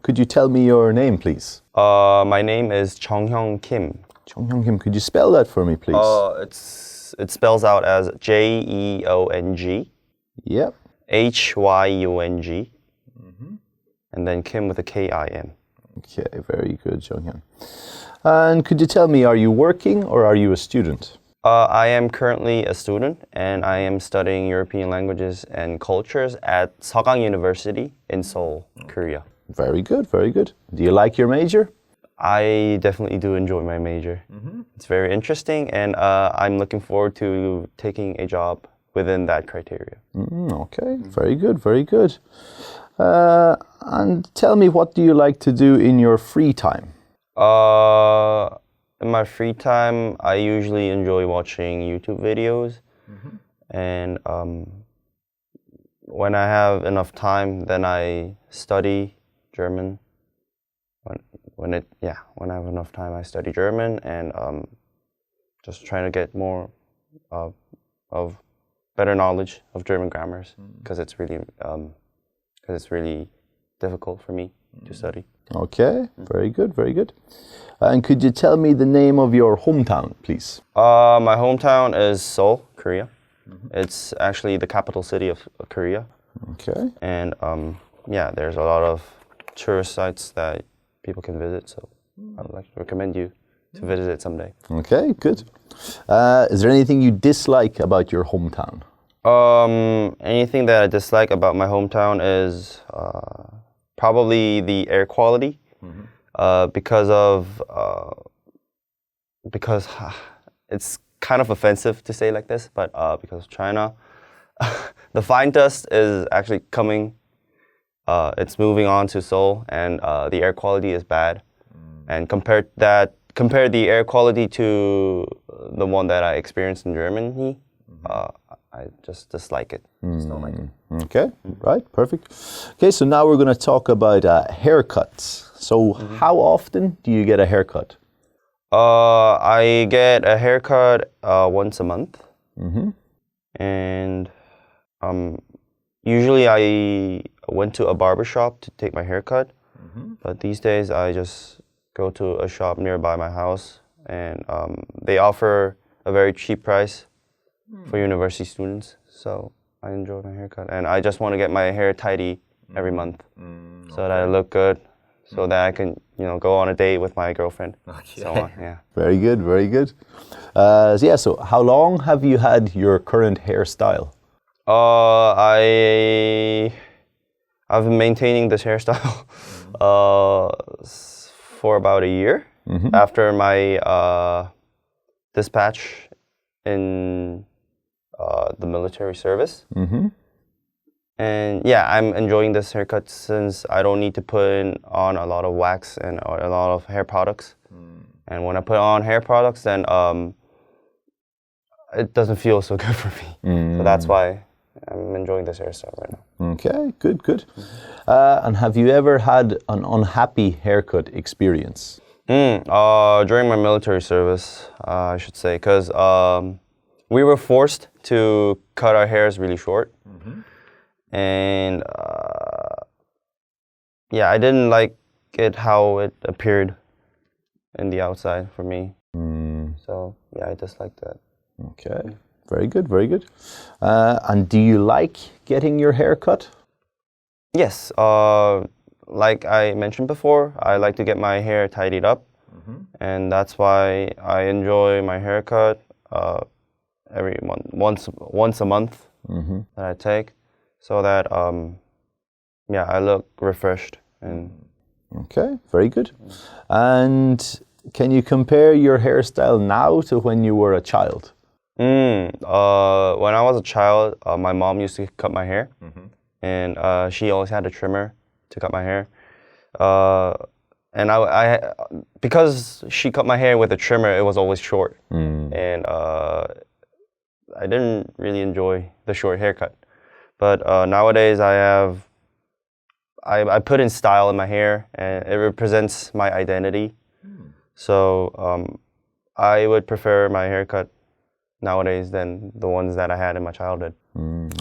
Could you tell me your name, please? My name is Chonghyung Kim. Chonghyung Kim. Could you spell that for me, please? It spells out as Jeong Yep. Hyung, and then Kim with a Kim. Okay, very good, Chonghyung. And could you tell me, are you working or are you a student? I am currently a student, and I am studying European languages and cultures at Seogang University in Seoul, Korea. Very good, very good. Do you like your major? I definitely do enjoy my major. It's very interesting, and I'm looking forward to taking a job within that criteria. Okay, very good, very good. And tell me, what do you like to do in your free time? In my free time, I usually enjoy watching YouTube videos, and when I have enough time, then I study German. When I have enough time, I study German, and just trying to get more of better knowledge of German grammars, because it's really difficult for me to study. Okay, very good, very good. And could you tell me the name of your hometown, please? My hometown is Seoul, Korea. It's actually the capital city of Korea. Okay. And there's a lot of tourist sites that people can visit, so I would like to recommend you to visit it someday. Okay, good. Is there anything you dislike about your hometown? Anything that I dislike about my hometown is probably the air quality, because it's kind of offensive to say like this, but because of China, the fine dust is actually coming. It's moving on to Seoul, and the air quality is bad. And compare the air quality to the one that I experienced in Germany, I just dislike it. Just don't like it. Okay, right, perfect. Okay, so now we're going to talk about haircuts. So how often do you get a haircut? I get a haircut once a month. And usually I went to a barber shop to take my haircut, but these days I just go to a shop nearby my house, and they offer a very cheap price for university students, so I enjoy my haircut, and I just want to get my hair tidy every month so that I look good, so that I can go on a date with my girlfriend. So on, yeah. Very good, very good. So how long have you had your current hairstyle? I've been maintaining this hairstyle for about a year after my dispatch in the military service. And I'm enjoying this haircut since I don't need to put on a lot of wax and a lot of hair products. And when I put on hair products, then it doesn't feel so good for me. So that's why I'm enjoying this hairstyle right now. Okay, good, good. And have you ever had an unhappy haircut experience? During my military service, I should say, because we were forced to cut our hairs really short. And I didn't like it how it appeared in the outside for me. So I disliked that. Okay, very good, very good. And do you like getting your hair cut? Yes, like I mentioned before, I like to get my hair tidied up, and that's why I enjoy my haircut every once a month that I take, so that I look refreshed. And okay, very good. And can you compare your hairstyle now to when you were a child? When I was a child, my mom used to cut my hair, and she always had a trimmer to cut my hair. And I because she cut my hair with a trimmer, it was always short, and I didn't really enjoy the short haircut. But nowadays, I put in style in my hair, and it represents my identity. So I would prefer my haircut nowadays than the ones that I had in my childhood.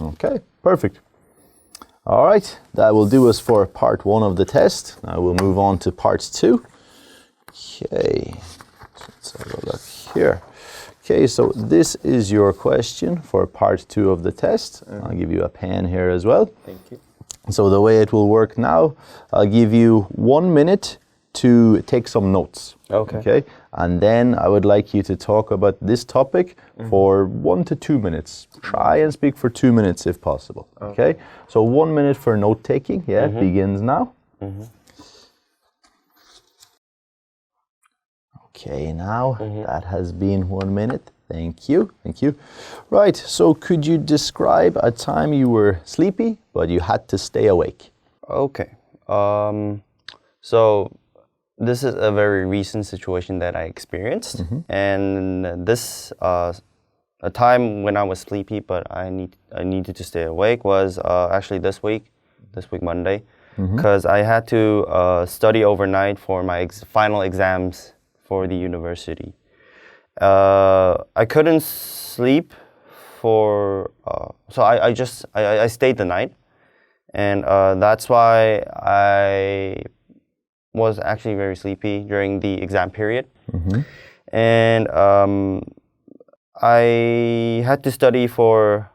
Okay, perfect. All right, that will do us for part 1 of the test. Now we'll move on to part 2. Okay, let's have a look here. Okay, so this is your question for part 2 of the test. I'll give you a pen here as well. Thank you. So the way it will work now, I'll give you 1 minute to take some notes. Okay. And then I would like you to talk about this topic for 1 to 2 minutes. Try and speak for 2 minutes if possible. Okay? So 1 minute for note taking. Yeah, it begins now. Okay, now that has been 1 minute. Thank you. Thank you. Right, so could you describe a time you were sleepy, but you had to stay awake? Okay. So this is a very recent situation that I experienced, and this a time when I was sleepy, but I needed to stay awake was actually this week Monday, because I had to study overnight for my final exams for the university. I couldn't sleep for so I stayed the night, and that's why I was actually very sleepy during the exam period. And I had to study for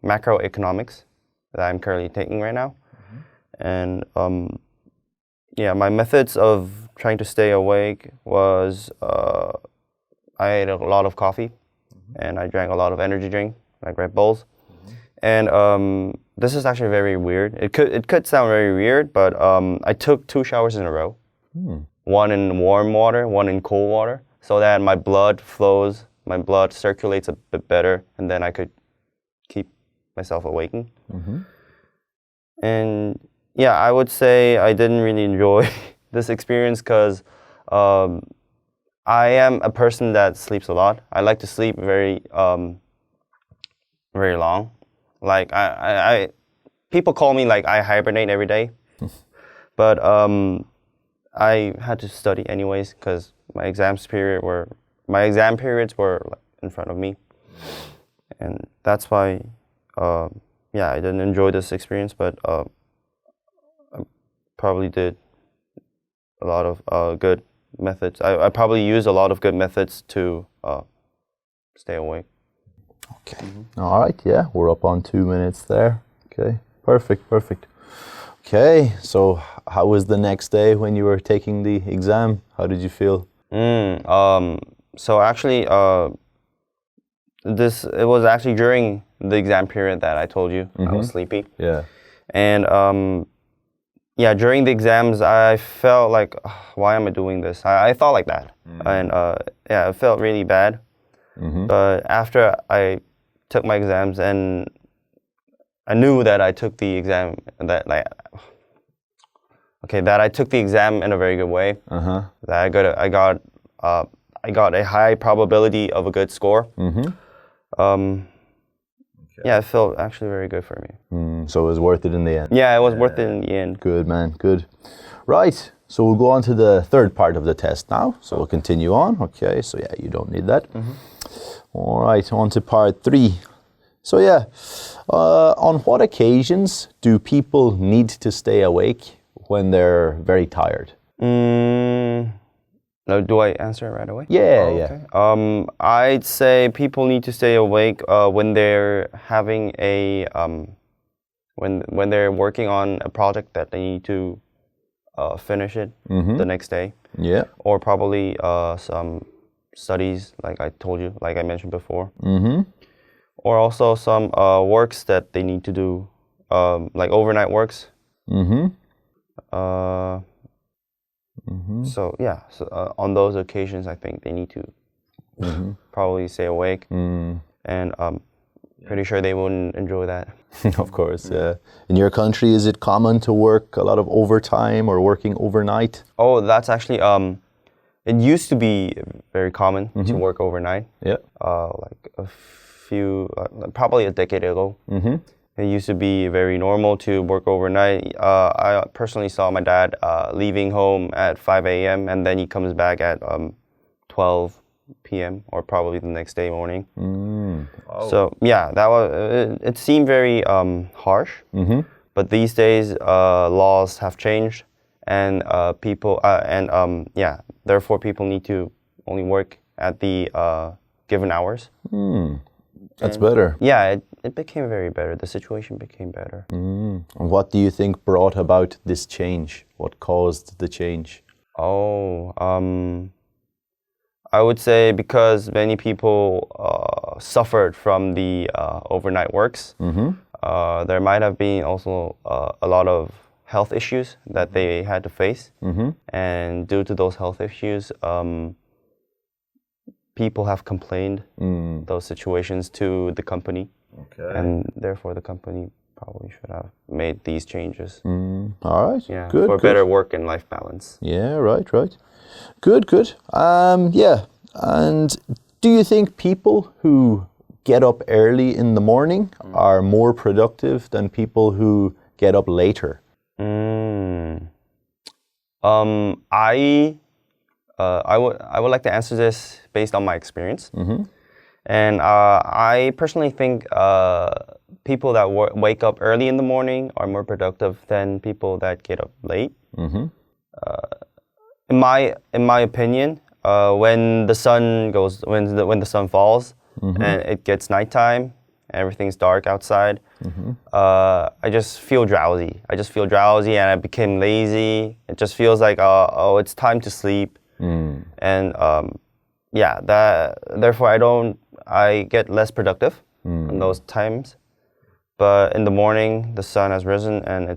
macroeconomics that I'm currently taking right now. And yeah, my methods of trying to stay awake was I ate a lot of coffee, and I drank a lot of energy drink, like Red Bulls. And this is actually very weird. It could sound very weird, but I took 2 showers in a row. One in warm water, one in cold water, so that my blood flows, my blood circulates a bit better, and then I could keep myself awakened. And yeah, I would say I didn't really enjoy this experience because I am a person that sleeps a lot. I like to sleep very long. Like I people call me like I hibernate every day, but I had to study anyways because my exam periods were like, in front of me, and that's why yeah, I didn't enjoy this experience, but I probably did a lot of good methods. I probably used a lot of good methods to stay awake. Okay. All right, yeah, we're up on 2 minutes there. Okay, perfect. Okay, so how was the next day when you were taking the exam? How did you feel? So actually, it was actually during the exam period that I told you I was sleepy. Yeah. And yeah, during the exams, I felt like, why am I doing this? I thought like that, and yeah, it felt really bad. But after I took my exams and I knew that I took the exam that I took the exam in a very good way. That I got a high probability of a good score. Yeah, it felt actually very good for me. So it was worth it in the end? Yeah, it was worth it in the end. Good, man, good. Right, so we'll go on to the third part of the test now. So we'll continue on. Okay, so yeah, you don't need that. All right, on to part 3. So yeah, on what occasions do people need to stay awake when they're very tired? Now, do I answer it right away? Yeah, okay. I'd say people need to stay awake when they're having a when they're working on a project that they need to finish it the next day. Yeah. Or probably some studies, like I told you, like I mentioned before. Or also some works that they need to do, like overnight works. So yeah, on those occasions, I think they need to probably stay awake, and pretty sure they wouldn't enjoy that. Of course, yeah. In your country, is it common to work a lot of overtime or working overnight? Oh, that's actually it used to be very common to work overnight. Yeah. Like a few, probably a decade ago. It used to be very normal to work overnight. I personally saw my dad leaving home at 5 a.m. and then he comes back at 12 p.m. or probably the next day morning. So yeah, that was it seemed very harsh. But these days, laws have changed, and therefore people need to only work at the given hours. That's better. Yeah, it became very better. The situation became better. And what do you think brought about this change? What caused the change? I would say because many people suffered from the overnight works. There might have been also a lot of health issues that they had to face. And due to those health issues, people have complained those situations to the company. And therefore the company probably should have made these changes. All right. Yeah, Good. for better work and life balance. Yeah. Right. Good. Yeah. And do you think people who get up early in the morning are more productive than people who get up later? I would like to answer this based on my experience. And I personally think people that wake up early in the morning are more productive than people that get up late. In my opinion, when the sun falls and it gets nighttime, everything's dark outside, I just feel drowsy. And I became lazy. It just feels like it's time to sleep. And therefore I get less productive in those times. But in the morning, the sun has risen and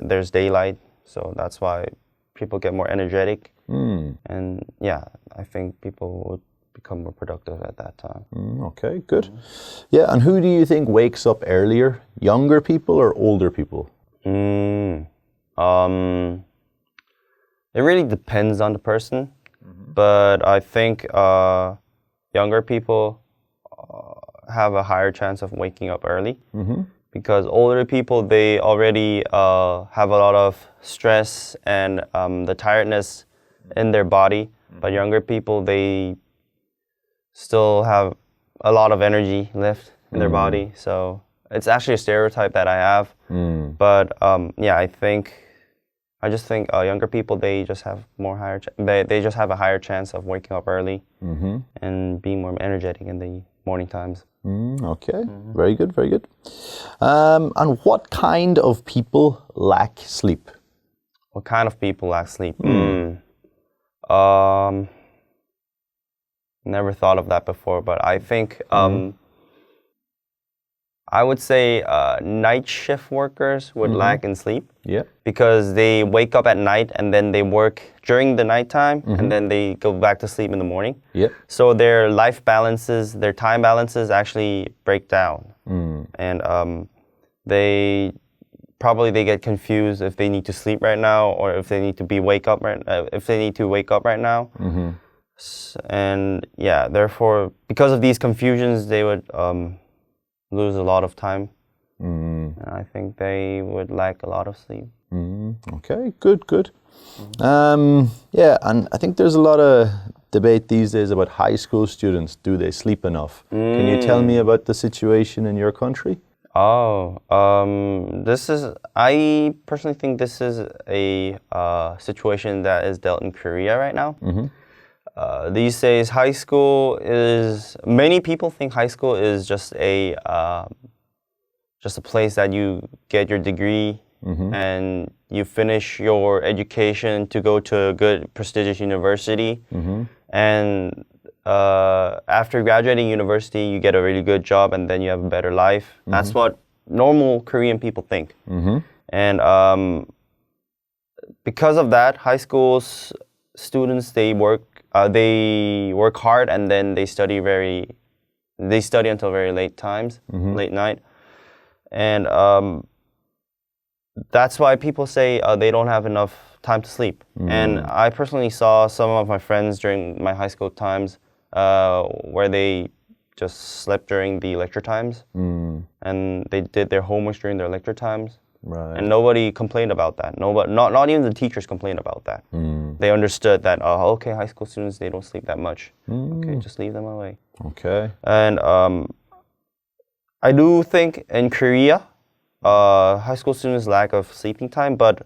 there's daylight, so that's why people get more energetic. And yeah, I think people would become more productive at that time. Okay, good. Yeah, and who do you think wakes up earlier? Younger people or older people? It really depends on the person, but I think younger people have a higher chance of waking up early, because older people, they already have a lot of stress and the tiredness in their body, but younger people, they still have a lot of energy left in their body. So it's actually a stereotype that I have, but I just think younger people, they just have they just have a higher chance of waking up early and being more energetic in the morning times. Okay, very good. And what kind of people lack sleep? What kind of people lack sleep? Never thought of that before, but I think I would say night shift workers would lack in sleep. Yeah. Because they wake up at night and then they work during the nighttime and then they go back to sleep in the morning. Yeah. So their life balances, their time balances actually break down. And they get confused if they need to sleep right now or if they need to wake up right now. And yeah, therefore, because of these confusions, they would lose a lot of time. And I think they would lack a lot of sleep. Okay, good. Yeah, and I think there's a lot of debate these days about high school students. Do they sleep enough? Can you tell me about the situation in your country? I personally think this is a situation that is dealt in Korea right now. These days, many people think high school is just a place that you get your degree and you finish your education to go to a good prestigious university. And after graduating university, you get a really good job and then you have a better life. That's what normal Korean people think. And because of that, high school students, they work hard and then they study until very late times, late night. And that's why people say they don't have enough time to sleep. And I personally saw some of my friends during my high school times where they just slept during the lecture times and they did their homework during their lecture times. Right. And nobody complained about that. Not even the teachers complained about that. They understood that, okay, high school students, they don't sleep that much. Okay, just leave them away. Okay. And I do think in Korea, high school students lack of sleeping time, but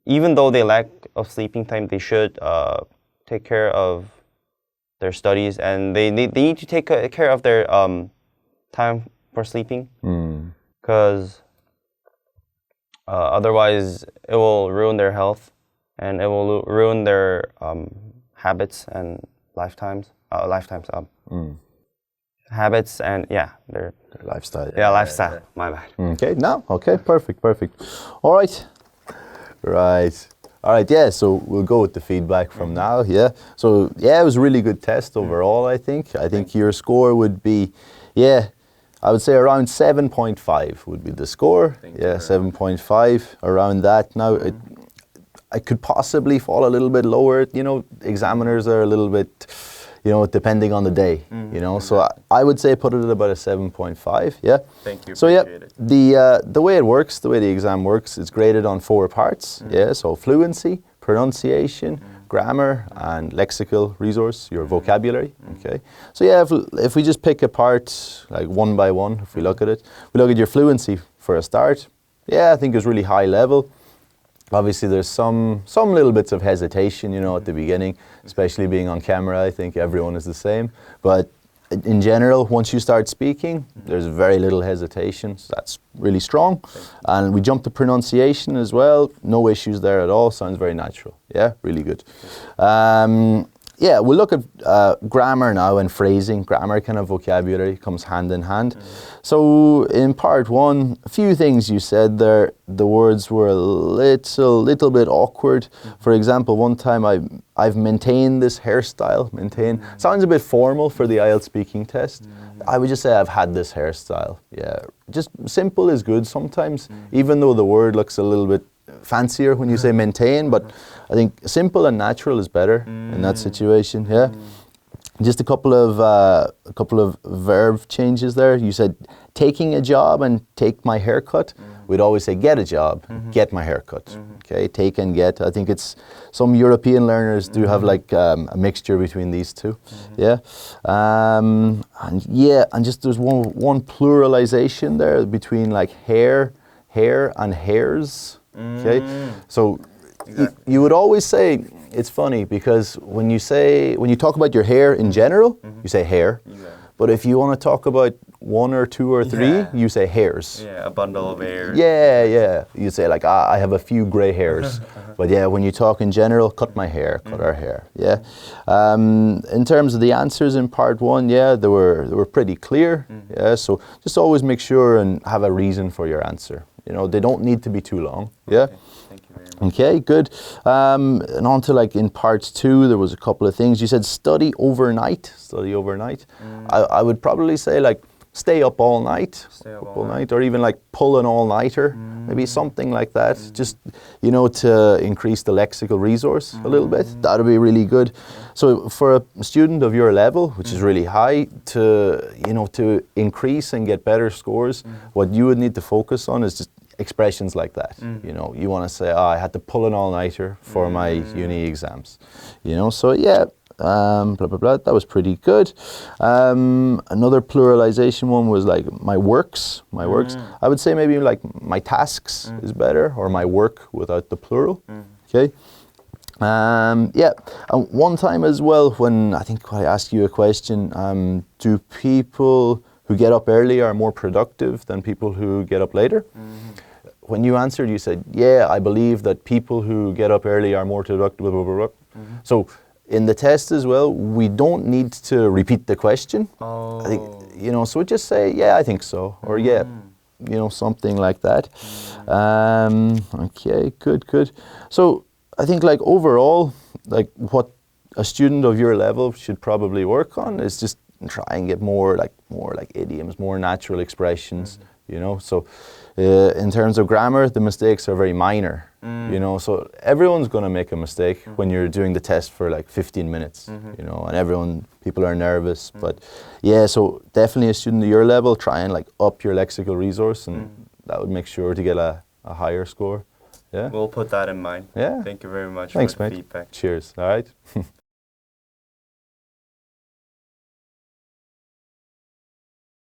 even though they lack of sleeping time, they should take care of their studies, and they need to take care of their time for sleeping, because otherwise it will ruin their health, and it will ruin their habits and habits and their lifestyle. lifestyle. My bad. Okay, no, okay, perfect. All right. All right, yeah, so we'll go with the feedback from now, yeah. So, yeah, it was a really good test overall, I think. I think your score would be, I would say around 7.5 would be the score. Yeah, 7.5, around that. Now, I could possibly fall a little bit lower. You know, examiners are a little bit, you know, depending on the day, you know. So I would say put it at about a 7.5, yeah. Thank you, So yeah, appreciate it. the way it works, the way the exam works, it's graded on 4 parts, yeah. So fluency, pronunciation, grammar, and lexical resource, your vocabulary, okay. So yeah, if we just pick apart like one by one, if we look at it, we look at your fluency for a start. Yeah, I think it's really high level. Obviously, there's some little bits of hesitation, you know, at the beginning, especially being on camera. I think everyone is the same. But in general, once you start speaking, there's very little hesitation. So that's really strong. And we jump to pronunciation as well. No issues there at all. Sounds very natural. Yeah, really good. Yeah, we'll look at grammar now and phrasing. Grammar, kind of vocabulary, comes hand in hand. So in part 1, a few things you said there, the words were a little bit awkward. For example, one time I've maintained this hairstyle. Maintain sounds a bit formal for the IELTS speaking test. I would just say I've had this hairstyle. Yeah, just simple is good sometimes, even though the word looks a little bit fancier when you say maintain, but I think simple and natural is better in that situation. Yeah, just a couple of verb changes there. You said taking a job and take my haircut. We'd always say get a job, get my haircut. Okay, take and get. I think it's some European learners do have like a mixture between these two. Yeah, and just there's one pluralization there between like hair and hairs. Okay, so you would always say, it's funny because when you talk about your hair in general, you say hair, but if you want to talk about 1 or 2 or 3, you say hairs. Yeah, a bundle of hair. Yeah, you say like, I have a few gray hairs. But yeah, when you talk in general, cut my hair, cut our hair. Yeah. In terms of the answers in part 1, yeah, they were pretty clear. Yeah, so just always make sure and have a reason for your answer. You know, they don't need to be too long. Yeah. Okay. Thank you very much. Okay, good. And on to like in part 2, there was a couple of things. You said study overnight. I would probably say like stay up all night. Or even like pull an all-nighter, maybe something like that. Just, you know, to increase the lexical resource a little bit. That would be really good. So for a student of your level, which is really high, to increase and get better scores, what you would need to focus on is just expressions like that. You know, you want to say, I had to pull an all-nighter for my uni exams. You know, so yeah. Blah, blah, blah. That was pretty good. Another pluralization one was like my works. I would say maybe like my tasks is better, or my work without the plural. Okay. Yeah. One time as well, when I think I asked you a question, do people who get up early are more productive than people who get up later? When you answered, you said, yeah, I believe that people who get up early are more productive. Blah, blah, blah, blah. So in the test as well, we don't need to repeat the question. I think, you know, so just say, yeah, I think so, or yeah, you know, something like that. Okay, good. So I think like overall, like what a student of your level should probably work on is just try and get more like idioms, more natural expressions, you know. So in terms of grammar, the mistakes are very minor. You know, so everyone's going to make a mistake when you're doing the test for like 15 minutes, you know, and people are nervous. But yeah, so definitely a student of your level, try and like up your lexical resource, and that would make sure to get a higher score. Yeah. We'll put that in mind. Yeah. Thank you very much Thanks, for the mate. feedback. Cheers. All right.